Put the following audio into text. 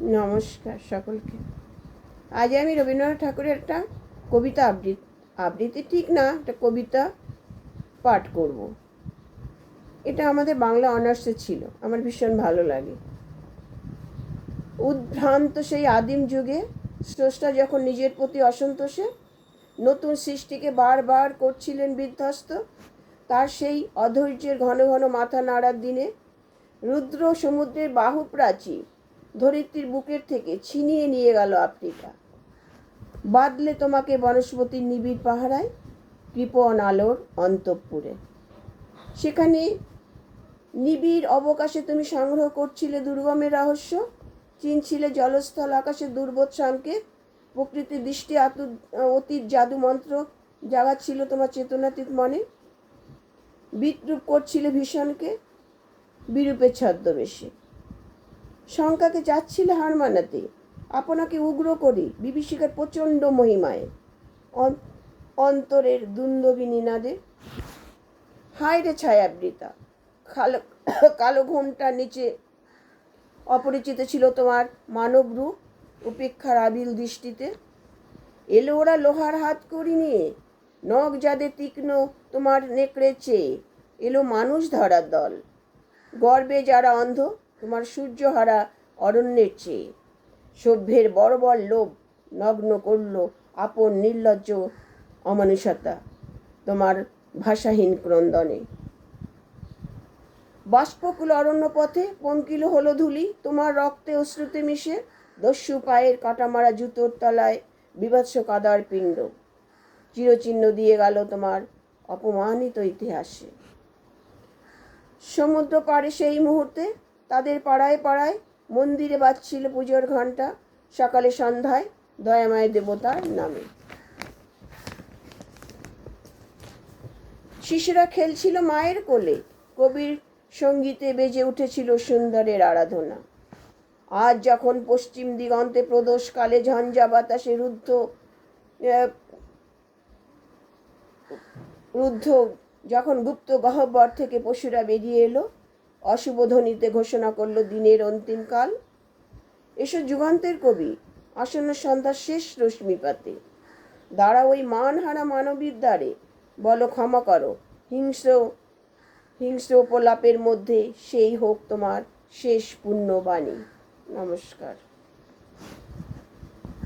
নমস্কার সকলকে। আজ আমি রবীন্দ্রনাথ ঠাকুরের একটা কবিতা আবৃত্তি ঠিক না, একটা কবিতা পাঠ করব। এটা আমাদের বাংলা অনার্সে ছিল, আমার ভীষণ ভালো লাগে। উদ্ভ্রান্ত সেই আদিম যুগে স্রষ্টা যখন নিজের প্রতি অসন্তোষে নতুন সৃষ্টিকে বারবার করছিলেন বিধ্বস্ত, তার সেই অধৈর্যের ঘন ঘন মাথা নাড়ার দিনে রুদ্র সমুদ্রের বাহু প্রাচীর ধরিত্রীর বুকের থেকে ছিনিয়ে নিয়ে গেল আফ্রিকা। বাদলে তোমাকে বনস্পতির নিবিড় পাহারায় কৃপণ আলোর অন্তঃপুরে। সেখানে নিবিড় অবকাশে তুমি সংগ্রহ করছিলে দুর্গমের রহস্য, চিনছিলে জলস্থল আকাশের দুর্বোধ সংকেত, প্রকৃতির দৃষ্টি অতীত জাদু মন্ত্র জাগাচ্ছিল তোমার চেতনাতীত মনে। বিদ্রুপ করছিলে ভীষণকে বিরূপের ছদ্মবেশে। শঙ্কাকে যাচ্ছিলে হার মানাতে, আপনাকে উগ্র করি বিভীষিকার প্রচণ্ড মহিমায়, অন্তরের দুন্দবী নিনাদে। হায় রে ছায়াবৃতা, কালো ঘোমটার নিচে অপরিচিত ছিল তোমার মানব রূপ উপেক্ষার আবিল দৃষ্টিতে। এলো ওরা লোহার হাত করি নিয়ে, নখ যাদের তীক্ষ্ণ তোমার নেকড়ে চেয়ে, এলো মানুষ ধরার দল, গর্বে যারা অন্ধ তোমার সূর্যহারা অরণ্যের চেয়ে। সভ্যের বড় বড় লোভ নগ্ন করল আপন নির্লজ্জ অমানুষতা তোমার ভাষাহীন ক্রন্দনে। বাষ্পকুল অরণ্য পথে পঙ্কিল হলো ধুলি তোমার রক্তে অশ্রুতে মিশে, দস্যু পায়ের কাটামারা জুতোর তলায় বিভৎস কাদার পিণ্ড চিরচিহ্ন দিয়ে গেল তোমার অপমানিত ইতিহাসে। সমুদ্র পাড়ে সেই মুহূর্তে তাদের পাড়ায় পাড়ায় মন্দিরে বাজছিল পুজোর ঘণ্টা, সকালে সন্ধ্যায় দয়াময় দেবতার নামে। শিশুরা খেলছিল মায়ের কোলে, কবির সঙ্গীতে বেজে উঠেছিল সুন্দরের আরাধনা। আজ যখন পশ্চিম দিগন্তে প্রদোষকালে ঝঞ্ঝা বাতাসে রুদ্ধ যখন গুপ্ত গহ্বর থেকে পশুরা বেরিয়ে এলো, অশুভ ধ্বনিতে ঘোষণা করলো দিনের অন্তিমকাল। এসো যুগান্তের কবি, আসন্ন সন্ধ্যার শেষ রশ্মিপাতে দাঁড়া ওই মানহারা মানবীর দ্বারে, বলো ক্ষমা করো হিংস্র উপলাপের মধ্যে সেই হোক তোমার শেষ পুণ্যবাণী। নমস্কার।